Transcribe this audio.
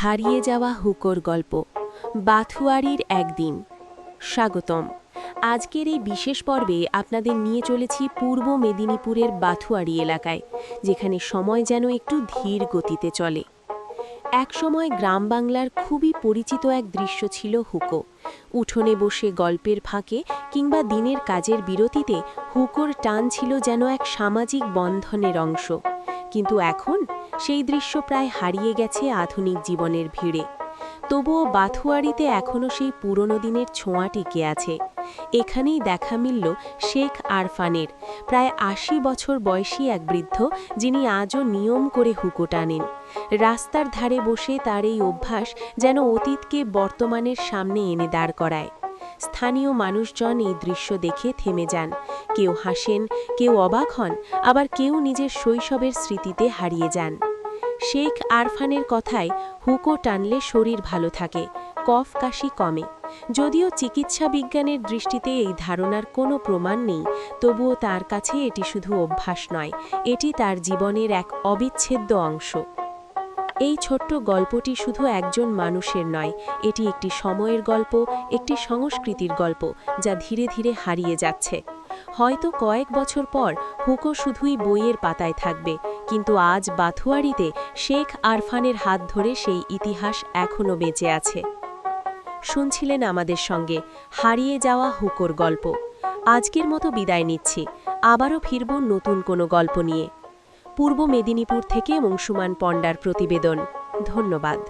হারিয়ে যাওয়া হুকোর গল্প বাথুয়ারির একদিন। স্বাগতম। আজকের এই বিশেষ পর্বে আপনাদের নিয়ে চলেছি পূর্ব মেদিনীপুরের বাথুয়ারি এলাকায়, যেখানে সময় যেন একটু ধীর গতিতে চলে। একসময় গ্রাম বাংলার খুবই পরিচিত এক দৃশ্য ছিল হুকো। উঠোনে বসে গল্পের ফাঁকে কিংবা দিনের কাজের বিরতিতে হুকোর টান ছিল যেন এক সামাজিক বন্ধনের অংশ। কিন্তু এখন সেই দৃশ্য প্রায় হারিয়ে গেছে আধুনিক জীবনের ভিড়ে। তবুও বাথুয়ারিতে এখনও সেই পুরনো দিনের ছোঁয়া টিকে আছে। এখানেই দেখা মিলল শেখ আরফানের, প্রায় ৮০ বছর বয়সী এক বৃদ্ধ, যিনি আজও নিয়ম করে হুকো টানেন। রাস্তার ধারে বসে তার এই অভ্যাস যেন অতীতকে বর্তমানের সামনে এনে দাঁড় করায়। স্থানীয় মানুষজন এই দৃশ্য দেখে থেমে যান। কেউ হাসেন, কেউ অবাক হন, আবার কেউ নিজের শৈশবের স্মৃতিতে হারিয়ে যান। শেখ আরফানের কথায়, হুকো টানলে শরীর ভালো থাকে, কফ কাশি কমে। যদিও চিকিৎসা বিজ্ঞানের দৃষ্টিতে এই ধারণার কোনো প্রমাণ নেই, তবুও তার কাছে এটি শুধু অভ্যাস নয়, এটি তার জীবনের এক অবিচ্ছেদ্য অংশ। এই ছোট্ট গল্পটি শুধু একজন মানুষের নয়, এটি একটি সময়ের গল্প, একটি সংস্কৃতির গল্প, যা ধীরে ধীরে হারিয়ে যাচ্ছে। হয়তো কয়েক বছর পর হুকো শুধুই বইয়ের পাতায় থাকবে, কিন্তু আজ বাথুয়ারিতে শেখ আরফানের হাত ধরে সেই ইতিহাস এখনও বেঁচে আছে। শুনছিলেন আমাদের সঙ্গে হারিয়ে যাওয়া হুকোর গল্প। আজকের মতো বিদায় নিচ্ছি, আবারও ফিরব নতুন কোনো গল্প নিয়ে। পূর্ব মেদিনীপুর থেকে মংশুমান পণ্ডার প্রতিবেদন। ধন্যবাদ।